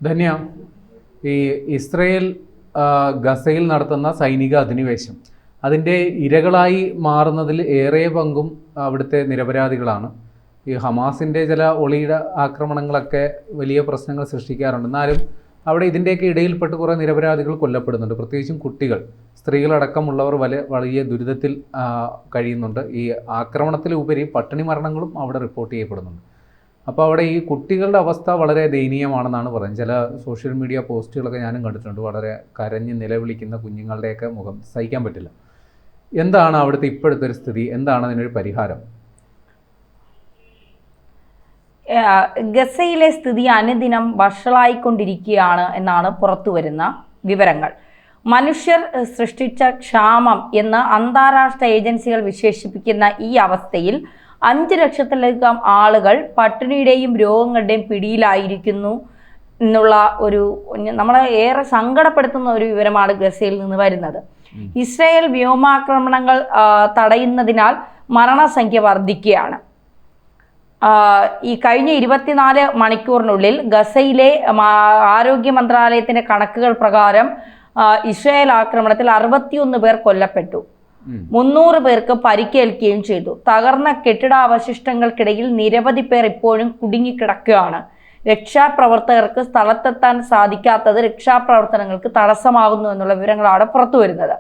ധന്യ, ഈ ഇസ്രയേൽ ഗസയിൽ നടത്തുന്ന സൈനിക അധിനിവേശം അതിൻ്റെ ഇരകളായി മാറുന്നതിൽ ഏറെ പങ്കും അവിടുത്തെ നിരപരാധികളാണ്. ഈ ഹമാസിൻ്റെ ചില ഒളിയിട ആക്രമണങ്ങളൊക്കെ വലിയ പ്രശ്നങ്ങൾ സൃഷ്ടിക്കാറുണ്ട്. എന്നാലും അവിടെ ഇതിൻ്റെയൊക്കെ ഇടയിൽപ്പെട്ട് കുറേ നിരപരാധികൾ കൊല്ലപ്പെടുന്നുണ്ട്. പ്രത്യേകിച്ചും കുട്ടികൾ, സ്ത്രീകളടക്കമുള്ളവർ വലിയ ദുരിതത്തിൽ കഴിയുന്നുണ്ട്. ഈ ആക്രമണത്തിലുപരി പട്ടിണി മരണങ്ങളും അവിടെ റിപ്പോർട്ട് ചെയ്യപ്പെടുന്നുണ്ട്. അപ്പോൾ അവിടെ ഈ കുട്ടികളുടെ അവസ്ഥ വളരെ ദയനീയമാണെന്നാണ് പറയുന്നത്. ചില സോഷ്യൽ മീഡിയ പോസ്റ്റുകളൊക്കെ ഞാനും കണ്ടിട്ടുണ്ട്. വളരെ കരഞ്ഞ് നിലവിളിക്കുന്ന കുഞ്ഞുങ്ങളുടെയൊക്കെ മുഖം സഹിക്കാൻ പറ്റില്ല. എന്താണ് അവിടുത്തെ ഇപ്പോഴത്തെ ഒരു സ്ഥിതി? എന്താണ് അതിനൊരു പരിഹാരം? ഗസയിലെ സ്ഥിതി അനുദിനം വഷളായിക്കൊണ്ടിരിക്കുകയാണ് എന്നാണ് പുറത്തുവരുന്ന വിവരങ്ങൾ. മനുഷ്യർ സൃഷ്ടിച്ച ക്ഷാമം എന്ന് അന്താരാഷ്ട്ര ഏജൻസികൾ വിശേഷിപ്പിക്കുന്ന ഈ അവസ്ഥയിൽ 5 ലക്ഷത്തിലധികം ആളുകൾ പട്ടിണിയുടെയും രോഗങ്ങളുടെയും പിടിയിലായിരിക്കുന്നു എന്നുള്ള ഒരു നമ്മളെ ഏറെ സങ്കടപ്പെടുത്തുന്ന ഒരു വിവരമാണ് ഗസയിൽ നിന്ന് വരുന്നത്. ഇസ്രായേൽ വ്യോമാക്രമണങ്ങൾ തടയുന്നതിനാൽ മരണസംഖ്യ വർദ്ധിക്കുകയാണ്. ഈ കഴിഞ്ഞ 24 മണിക്കൂറിനുള്ളിൽ ഗസയിലെ ആരോഗ്യ മന്ത്രാലയത്തിന്റെ കണക്കുകൾ പ്രകാരം ഇസ്രായേൽ ആക്രമണത്തിൽ 61 പേർ കൊല്ലപ്പെട്ടു, 300 പേർക്ക് പരിക്കേൽക്കുകയും ചെയ്തു. തകർന്ന കെട്ടിടാവശിഷ്ടങ്ങൾക്കിടയിൽ നിരവധി പേർ ഇപ്പോഴും കുടുങ്ങിക്കിടക്കുകയാണ്. രക്ഷാപ്രവർത്തകർക്ക് സ്ഥലത്തെത്താൻ സാധിക്കാത്തത് രക്ഷാപ്രവർത്തനങ്ങൾക്ക് തടസ്സമാകുന്നു എന്നുള്ള വിവരങ്ങളാണ് പുറത്തു വരുന്നത്.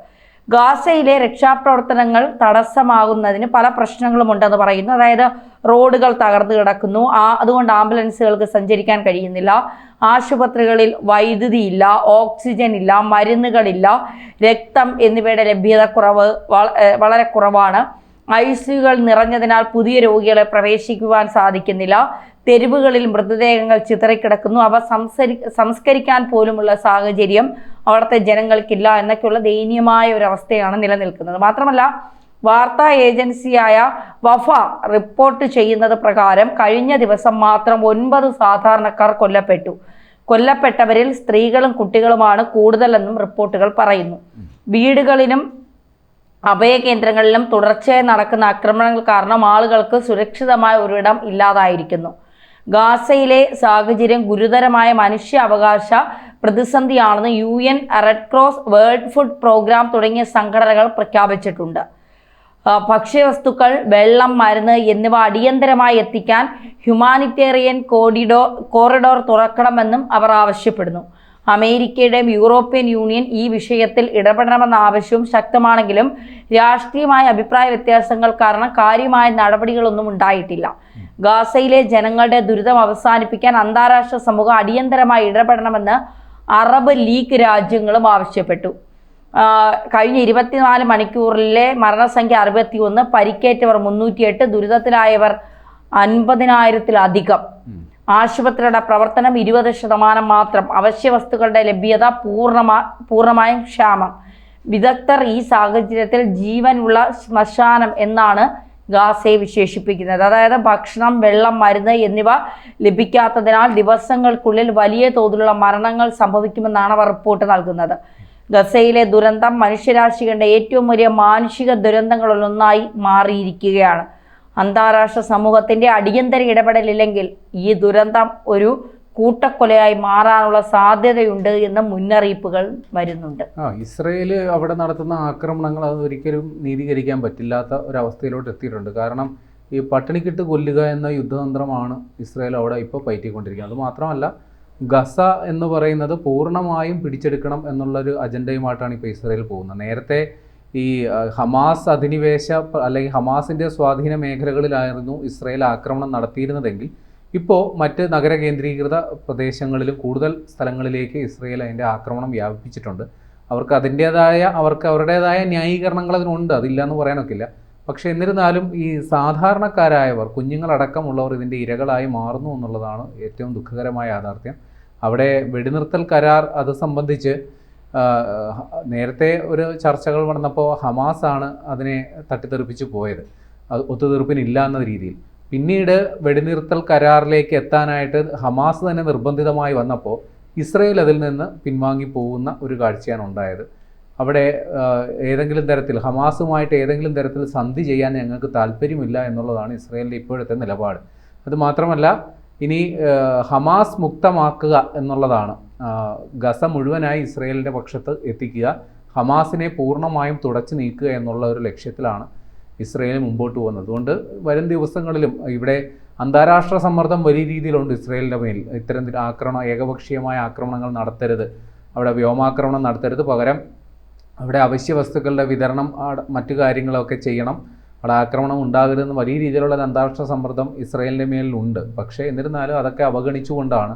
ഗാസയിലെ രക്ഷാപ്രവർത്തനങ്ങൾ തടസ്സമാകുന്നതിന് പല പ്രശ്നങ്ങളും ഉണ്ടെന്ന് പറയുന്നു. അതായത് റോഡുകൾ തകർന്നു കിടക്കുന്നു, അതുകൊണ്ട് ആംബുലൻസുകൾക്ക് സഞ്ചരിക്കാൻ കഴിയുന്നില്ല. ആശുപത്രികളിൽ വൈദ്യുതി ഇല്ല, ഓക്സിജൻ ഇല്ല, മരുന്നുകളില്ല, രക്തം എന്നിവയുടെ ലഭ്യത വളരെ കുറവാണ്. ICUകൾ നിറഞ്ഞതിനാൽ പുതിയ രോഗികളെ പ്രവേശിക്കുവാൻ സാധിക്കുന്നില്ല. തെരുവുകളിൽ മൃതദേഹങ്ങൾ ചിതറിക്കിടക്കുന്നു. അവ സംസ്കരിക്കാൻ പോലുമുള്ള സാഹചര്യം അവിടുത്തെ ജനങ്ങൾക്കില്ല എന്നൊക്കെയുള്ള ദയനീയമായ ഒരു അവസ്ഥയാണ് നിലനിൽക്കുന്നത്. മാത്രമല്ല, വാർത്താ ഏജൻസിയായ വഫ റിപ്പോർട്ട് ചെയ്യുന്നത് പ്രകാരം കഴിഞ്ഞ ദിവസം മാത്രം 9 സാധാരണക്കാർ കൊല്ലപ്പെട്ടു. കൊല്ലപ്പെട്ടവരിൽ സ്ത്രീകളും കുട്ടികളുമാണ് കൂടുതലെന്നും റിപ്പോർട്ടുകൾ പറയുന്നു. വീടുകളിലും അഭയകേന്ദ്രങ്ങളിലും തുടർച്ചയായി നടക്കുന്ന ആക്രമണങ്ങൾ കാരണം ആളുകൾക്ക് സുരക്ഷിതമായ ഒരിടം ഇല്ലാതായിരിക്കുന്നു. ഗാസയിലെ സാഹചര്യം ഗുരുതരമായ മനുഷ്യാവകാശ പ്രതിസന്ധിയാണെന്ന് UN, Red Cross, World Food Programme തുടങ്ങിയ സംഘടനകൾ പ്രഖ്യാപിച്ചിട്ടുണ്ട്. ഭക്ഷ്യവസ്തുക്കൾ, വെള്ളം, മരുന്ന് എന്നിവ അടിയന്തരമായി എത്തിക്കാൻ ഹ്യൂമാനിറ്റേറിയൻ കോറിഡോർ തുറക്കണമെന്നും അവർ ആവശ്യപ്പെടുന്നു. അമേരിക്കയുടെയും യൂറോപ്യൻ യൂണിയൻ ഈ വിഷയത്തിൽ ഇടപെടണമെന്ന ആവശ്യവും ശക്തമാണെങ്കിലും രാഷ്ട്രീയമായ അഭിപ്രായ വ്യത്യാസങ്ങൾ കാരണം കാര്യമായ നടപടികളൊന്നും ഉണ്ടായിട്ടില്ല. ഗാസയിലെ ജനങ്ങളുടെ ദുരിതം അവസാനിപ്പിക്കാൻ അന്താരാഷ്ട്ര സമൂഹം അടിയന്തരമായി ഇടപെടണമെന്ന് അറബ് ലീഗ് രാജ്യങ്ങളും ആവശ്യപ്പെട്ടു. കഴിഞ്ഞ 24 മണിക്കൂറിലെ മരണസംഖ്യ 61, പരിക്കേറ്റവർ 308, ദുരിതത്തിലായവർ 50,000-ലധികം. ആശുപത്രിയുടെ പ്രവർത്തനം 20% മാത്രം. അവശ്യവസ്തുക്കളുടെ ലഭ്യത പൂർണ്ണമായും ക്ഷാമം. വിദഗ്ധർ ഈ സാഹചര്യത്തിൽ ജീവനുള്ള ശ്മശാനം എന്നാണ് ഗാസയെ വിശേഷിപ്പിക്കുന്നത്. അതായത് ഭക്ഷണം, വെള്ളം, മരുന്ന് എന്നിവ ലഭിക്കാത്തതിനാൽ ദിവസങ്ങൾക്കുള്ളിൽ വലിയ തോതിലുള്ള മരണങ്ങൾ സംഭവിക്കുമെന്നാണ് അവർ റിപ്പോർട്ട് നൽകുന്നത്. ഗസയിലെ ദുരന്തം മനുഷ്യരാശി കണ്ട ഏറ്റവും വലിയ മാനുഷിക ദുരന്തങ്ങളിലൊന്നായി മാറിയിരിക്കുകയാണ്. അന്താരാഷ്ട്ര സമൂഹത്തിന്റെ അടിയന്തര ഇടപെടലില്ലെങ്കിൽ ഈ ദുരന്തം ഒരു കൂട്ടക്കൊലയായി മാറാനുള്ള സാധ്യതയുണ്ട് എന്ന മുന്നറിയിപ്പുകൾ വരുന്നുണ്ട്. ഇസ്രയേൽ അവിടെ നടത്തുന്ന ആക്രമണങ്ങൾ അത് ഒരിക്കലും നീതീകരിക്കാൻ പറ്റില്ലാത്ത ഒരവസ്ഥയിലോട്ട് എത്തിയിട്ടുണ്ട്. കാരണം ഈ പട്ടിണിക്കിട്ട് കൊല്ലുക എന്ന യുദ്ധതന്ത്രമാണ് ഇസ്രയേൽ അവിടെ ഇപ്പോൾ പയറ്റിക്കൊണ്ടിരിക്കുന്നത്. അതുമാത്രമല്ല, ഗസ എന്ന് പറയുന്നത് പൂർണ്ണമായും പിടിച്ചെടുക്കണം എന്നുള്ളൊരു അജണ്ടയുമായിട്ടാണ് ഇപ്പോൾ ഇസ്രയേൽ പോകുന്നത്. നേരത്തെ ഈ ഹമാസ് അധിനിവേശ അല്ലെങ്കിൽ ഹമാസിൻ്റെ സ്വാധീന മേഖലകളിലായിരുന്നു ഇസ്രയേൽ ആക്രമണം നടത്തിയിരുന്നതെങ്കിൽ ഇപ്പോൾ മറ്റ് നഗര കേന്ദ്രീകൃത പ്രദേശങ്ങളിലും കൂടുതൽ സ്ഥലങ്ങളിലേക്ക് ഇസ്രയേൽ അതിൻ്റെ ആക്രമണം വ്യാപിപ്പിച്ചിട്ടുണ്ട്. അവർക്ക് അവരുടേതായ ന്യായീകരണങ്ങൾ അതിനുണ്ട്, അതില്ല എന്ന് പറയാനൊക്കില്ല. പക്ഷേ എന്നിരുന്നാലും ഈ സാധാരണക്കാരായവർ, കുഞ്ഞുങ്ങളടക്കമുള്ളവർ ഇതിൻ്റെ ഇരകളായി മാറുന്നു എന്നുള്ളതാണ് ഏറ്റവും ദുഃഖകരമായ യാഥാർത്ഥ്യം. അവിടെ വെടിനിർത്തൽ കരാർ അത് സംബന്ധിച്ച് നേരത്തെ ഒരു ചർച്ചകൾ വന്നപ്പോൾ ഹമാസാണ് അതിനെ തട്ടിത്തെറിപ്പിച്ച് പോയത്, ഒത്തുതീർപ്പിനില്ല എന്ന രീതിയിൽ. പിന്നീട് വെടിനിർത്തൽ കരാറിലേക്ക് എത്താനായിട്ട് ഹമാസ് തന്നെ നിർബന്ധിതമായി വന്നപ്പോൾ ഇസ്രയേൽ അതിൽ നിന്ന് പിൻവാങ്ങി പോകുന്ന ഒരു കാഴ്ചയാണ് ഉണ്ടായത്. അവിടെ ഏതെങ്കിലും തരത്തിൽ ഹമാസുമായിട്ട് ഏതെങ്കിലും തരത്തിൽ സന്ധി ചെയ്യാൻ ഞങ്ങൾക്ക് താല്പര്യമില്ല എന്നുള്ളതാണ് ഇസ്രയേലിൻ്റെ ഇപ്പോഴത്തെ നിലപാട്. അതുമാത്രമല്ല, ഇനി ഹമാസ് മുക്തമാക്കുക എന്നുള്ളതാണ്. ഗസ മുഴുവനായി ഇസ്രയേലിൻ്റെ പക്ഷത്ത് എത്തിക്കുക, ഹമാസിനെ പൂർണ്ണമായും തുടച്ചു നീക്കുക എന്നുള്ള ഒരു ലക്ഷ്യത്തിലാണ് ഇസ്രയേൽ മുമ്പോട്ട് പോകുന്നത്. അതുകൊണ്ട് വരും ദിവസങ്ങളിലും ഇവിടെ അന്താരാഷ്ട്ര സമ്മർദ്ദം വലിയ രീതിയിലുണ്ട് ഇസ്രയേലിൻ്റെ മേൽ. ഇത്തരം ഏകപക്ഷീയമായ ആക്രമണങ്ങൾ നടത്തരുത്, അവിടെ വ്യോമാക്രമണം നടത്തരുത്, പകരം അവിടെ അവശ്യ വസ്തുക്കളുടെ വിതരണം മറ്റു കാര്യങ്ങളൊക്കെ ചെയ്യണം, അവിടെ ആക്രമണം ഉണ്ടാകരുതെന്ന് വലിയ രീതിയിലുള്ള അന്താരാഷ്ട്ര സമ്മർദ്ദം ഇസ്രയേലിൻ്റെ മേലിലുണ്ട്. പക്ഷേ എന്നിരുന്നാലും അതൊക്കെ അവഗണിച്ചുകൊണ്ടാണ്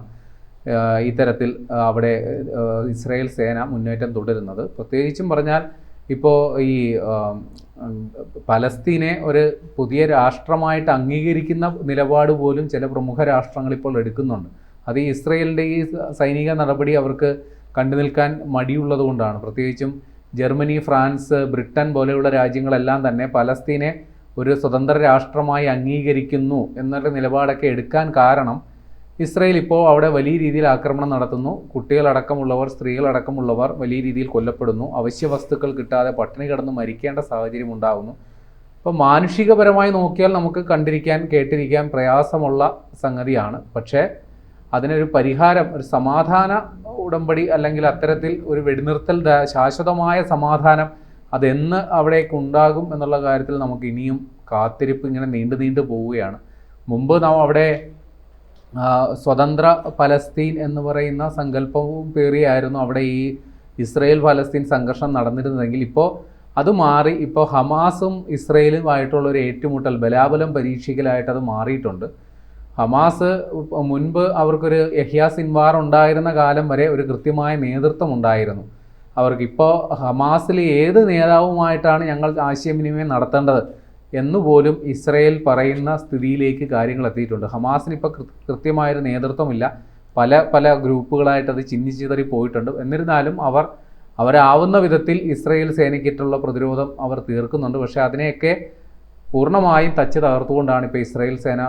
ഇത്തരത്തിൽ അവിടെ ഇസ്രായേൽ സേന മുന്നേറ്റം തുടരുന്നത്. പ്രത്യേകിച്ചും പറഞ്ഞാൽ ഇപ്പോൾ ഈ പലസ്തീനെ ഒരു പുതിയ രാഷ്ട്രമായിട്ട് അംഗീകരിക്കുന്ന നിലപാട് പോലും ചില പ്രമുഖ രാഷ്ട്രങ്ങൾ ഇപ്പോൾ എടുക്കുന്നുണ്ട്. അത് ഈ ഇസ്രയേലിൻ്റെ ഈ സൈനിക നടപടി അവർക്ക് കണ്ടു നിൽക്കാൻ മടിയുള്ളത് കൊണ്ടാണ്. പ്രത്യേകിച്ചും ജർമ്മനി, ഫ്രാൻസ്, ബ്രിട്ടൻ പോലെയുള്ള രാജ്യങ്ങളെല്ലാം തന്നെ പലസ്തീനെ ഒരു സ്വതന്ത്ര രാഷ്ട്രമായി അംഗീകരിക്കുന്നു എന്നുള്ള നിലപാടൊക്കെ എടുക്കാൻ കാരണം ഇസ്രയേൽ ഇപ്പോൾ അവിടെ വലിയ രീതിയിൽ ആക്രമണം നടത്തുന്നു, കുട്ടികളടക്കമുള്ളവർ, സ്ത്രീകളടക്കമുള്ളവർ വലിയ രീതിയിൽ കൊല്ലപ്പെടുന്നു, അവശ്യ വസ്തുക്കൾ കിട്ടാതെ പട്ടിണി കിടന്ന് മരിക്കേണ്ട സാഹചര്യം ഉണ്ടാകുന്നു. അപ്പോൾ മാനുഷികപരമായി നോക്കിയാൽ നമുക്ക് കണ്ടിരിക്കാൻ കേട്ടിരിക്കാൻ പ്രയാസമുള്ള സംഗതിയാണ്. പക്ഷേ അതിനൊരു പരിഹാരം, ഒരു സമാധാന ഉടമ്പടി അല്ലെങ്കിൽ അത്തരത്തിൽ ഒരു വെടിനിർത്തൽ, ശാശ്വതമായ സമാധാനം അതെന്ന് അവിടേക്ക് ഉണ്ടാകും എന്നുള്ള കാര്യത്തിൽ നമുക്ക് ഇനിയും കാത്തിരിപ്പ് ഇങ്ങനെ നീണ്ടു പോവുകയാണ്. മുമ്പ് നാം അവിടെ സ്വതന്ത്ര പലസ്തീൻ എന്ന് പറയുന്ന സങ്കല്പവും പേറിയായിരുന്നു അവിടെ ഈ ഇസ്രയേൽ പലസ്തീൻ സംഘർഷം നടന്നിരുന്നതെങ്കിൽ ഇപ്പോൾ അത് മാറി. ഇപ്പോൾ ഹമാസും ഇസ്രയേലുമായിട്ടുള്ളൊരു ഏറ്റുമുട്ടൽ, ബലാബലം പരീക്ഷിക്കലായിട്ട് അത് മാറിയിട്ടുണ്ട്. ഹമാസ് മുൻപ് അവർക്കൊരു യഹ്യ സിൻവാർ ഉണ്ടായിരുന്ന കാലം വരെ ഒരു കൃത്യമായ നേതൃത്വം ഉണ്ടായിരുന്നു അവർക്കിപ്പോൾ. ഹമാസിൽ ഏത് നേതാവുമായിട്ടാണ് ഞങ്ങൾ ആശയവിനിമയം നടത്തേണ്ടത് എന്നുപോലും ഇസ്രയേൽ പറയുന്ന സ്ഥിതിയിലേക്ക് കാര്യങ്ങൾ എത്തിയിട്ടുണ്ട്. ഹമാസിന് ഇപ്പോൾ കൃത്യമായൊരു നേതൃത്വമില്ല, പല ഗ്രൂപ്പുകളായിട്ട് അത് ചിന്നിച്ചിതറി പോയിട്ടുണ്ട്. എന്നിരുന്നാലും അവരാവുന്ന വിധത്തിൽ ഇസ്രയേൽ സേനയ്ക്കിട്ടുള്ള പ്രതിരോധം അവർ തീർക്കുന്നുണ്ട്. പക്ഷേ അതിനെയൊക്കെ പൂർണ്ണമായും തച്ച് തകർത്തുകൊണ്ടാണ് ഇപ്പോൾ ഇസ്രായേൽ സേന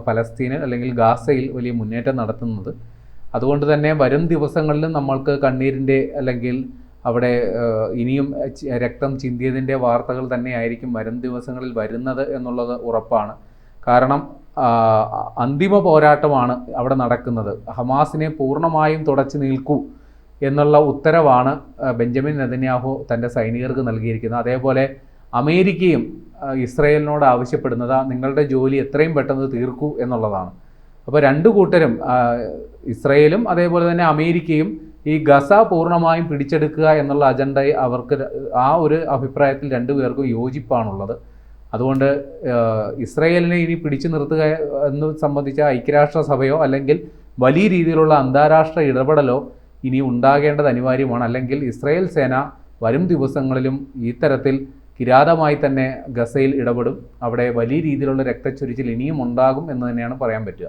പലസ്തീനിൽ അല്ലെങ്കിൽ ഗാസയിൽ വലിയ മുന്നേറ്റം നടത്തുന്നത്. അതുകൊണ്ട് തന്നെ വരും ദിവസങ്ങളിലും നമ്മൾക്ക് കണ്ണീരിൻ്റെ അല്ലെങ്കിൽ അവിടെ ഇനിയും രക്തം ചിന്തിയതിൻ്റെ വാർത്തകൾ തന്നെയായിരിക്കും വരും ദിവസങ്ങളിൽ വരുന്നത് എന്നുള്ളത് ഉറപ്പാണ്. കാരണം അന്തിമ പോരാട്ടമാണ് അവിടെ നടക്കുന്നത്. ഹമാസിനെ പൂർണ്ണമായും തുടച്ചു നിൽക്കൂ എന്നുള്ള ഉത്തരവാണ് ബെഞ്ചമിൻ നെതന്യാഹു തൻ്റെ സൈനികർക്ക് നൽകിയിരിക്കുന്നത്. അതേപോലെ അമേരിക്കയും ഇസ്രയേലിനോട് ആവശ്യപ്പെടുന്നത് നിങ്ങളുടെ ജോലി എത്രയും പെട്ടെന്ന് തീർക്കൂ എന്നുള്ളതാണ്. അപ്പോൾ രണ്ടു കൂട്ടരും, ഇസ്രയേലും അതേപോലെ തന്നെ അമേരിക്കയും, ഈ ഗസ പൂർണ്ണമായും പിടിച്ചെടുക്കുക എന്നുള്ള അജണ്ടയെ അവർക്ക് ആ ഒരു അഭിപ്രായത്തിൽ രണ്ടുപേർക്കും യോജിപ്പാണുള്ളത്. അതുകൊണ്ട് ഇസ്രയേലിനെ ഇനി പിടിച്ചു നിർത്തുക എന്ന് സംബന്ധിച്ച ഐക്യരാഷ്ട്രസഭയോ അല്ലെങ്കിൽ വലിയ രീതിയിലുള്ള അന്താരാഷ്ട്ര ഇടപെടലോ ഇനി ഉണ്ടാകേണ്ടത് അനിവാര്യമാണ്. അല്ലെങ്കിൽ ഇസ്രായേൽ സേന വരും ദിവസങ്ങളിലും ഈ തരത്തിൽ കിരാതമായി തന്നെ ഗസയിൽ ഇടപെടും. അവിടെ വലിയ രീതിയിലുള്ള രക്തച്ചൊരിച്ചിൽ ഇനിയും ഉണ്ടാകും എന്ന് തന്നെയാണ് പറയാൻ പറ്റുക.